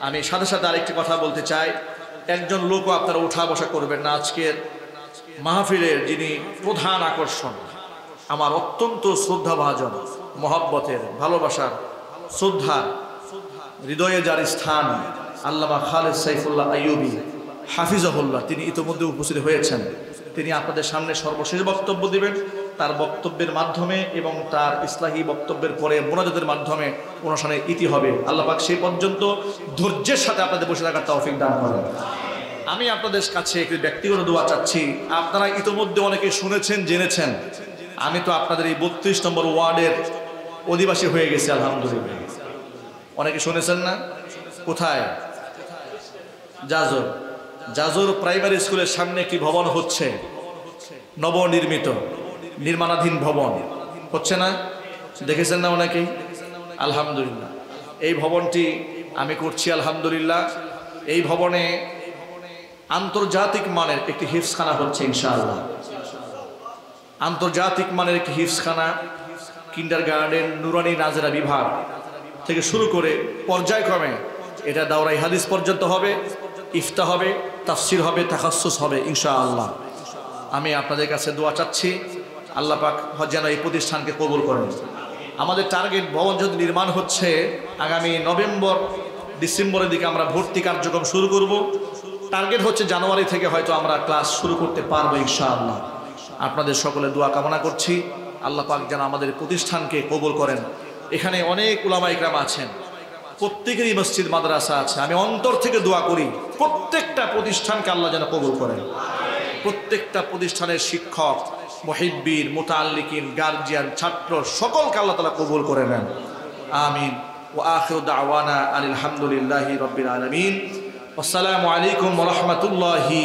আমি সাথে সাথে আরেকটি কথা বলতে চাই, একজন লোকও আপনারা উঠা বসা করবেন না। আজকের মাহফিলের যিনি প্রধান আকর্ষণ, আমার অত্যন্ত শ্রদ্ধাভাজন, মহব্বতের, ভালোবাসার, শ্রদ্ধার, হৃদয়ে যার স্থান, আল্লামা খালেদ সাইফুল্লাহ আইয়ুবী, হাফিজাহুল্লাহ, তিনি ইতোমধ্যে উপস্থিত হয়েছেন। তিনি আপনাদের সামনে সর্বশেষ বক্তব্য দিবেন। তার বক্তব্যের মাধ্যমে এবং তার ইসলাহী বক্তব্যের পরে মোনাজাতের মাধ্যমে অনুষ্ঠানের ইতি হবে। আল্লাহ পাক সেই পর্যন্ত ধৈর্যের সাথে আপনাদের বসে থাকার তৌফিক দান করেন। আমি আপনাদের কাছে একটি ব্যক্তিগত দোয়া চাচ্ছি। আপনারা ইতোমধ্যে অনেকে শুনেছেন, জেনেছেন। আমি তো আপনাদের এই 32 নম্বর ওয়ার্ডের অধিবাসী হয়ে গেছি আলহামদুলিল্লাহ। অনেকে শুনেছেন না? কোথায়? জাজর। জাজর প্রাইমারি স্কুলের সামনে একটি ভবন হচ্ছে, নবনির্মিত নির্মাণাধীন ভবন হচ্ছে না? দেখেছেন না অনেকেই? আলহামদুলিল্লাহ। এই ভবনটি আমি করছি আলহামদুলিল্লাহ। এই ভবনে আন্তর্জাতিক মানের একটি হিফজখানা হচ্ছে ইনশাআল্লাহ। আন্তর্জাতিক মানের একটি হিফজখানা, কিন্ডারগার্টেন, নুরানি নাজেরা বিভাগ থেকে শুরু করে পর্যায়ক্রমে এটা দাওরাই হাদিস পর্যন্ত হবে, ইফতা হবে, তাফসির হবে, তাখাসসুস হবে ইনশাআল্লাহ। আমি আপনাদের কাছে দোয়া চাচ্ছি, আল্লাহ পাক যেন এই প্রতিষ্ঠানকে কবুল করেন। আমাদের টার্গেট, ভবন যদি নির্মাণ হচ্ছে, আগামী নভেম্বর ডিসেম্বরের দিকে আমরা ভর্তি কার্যক্রম শুরু করব। টার্গেট হচ্ছে জানুয়ারি থেকে হয়তো আমরা ক্লাস শুরু করতে পারবো ইনশাআল্লাহ। আপনাদের সকলে দোয়া কামনা করছি, আল্লাহ পাক যেন আমাদের প্রতিষ্ঠানকে কবুল করেন। এখানে অনেক উলামা ইকরাম আছেন, প্রত্যেকেরই মসজিদ মাদ্রাসা আছে। আমি অন্তর থেকে দোয়া করি প্রত্যেকটা প্রতিষ্ঠানকে আল্লাহ যেন কবুল করেন। প্রত্যেকটা প্রতিষ্ঠানের শিক্ষক, মুহিব্বিন, মুতাআল্লিকিন, গার্জিয়ান, ছাত্র সকলকে আল্লাহ তাআলা কবুল করে নেন। আমিন। ওয়া আখিরু দাওয়ানা আলহামদুলিল্লাহি রাব্বিল আলামিন। আসসালামু আলাইকুম ওয়া রাহমাতুল্লাহি।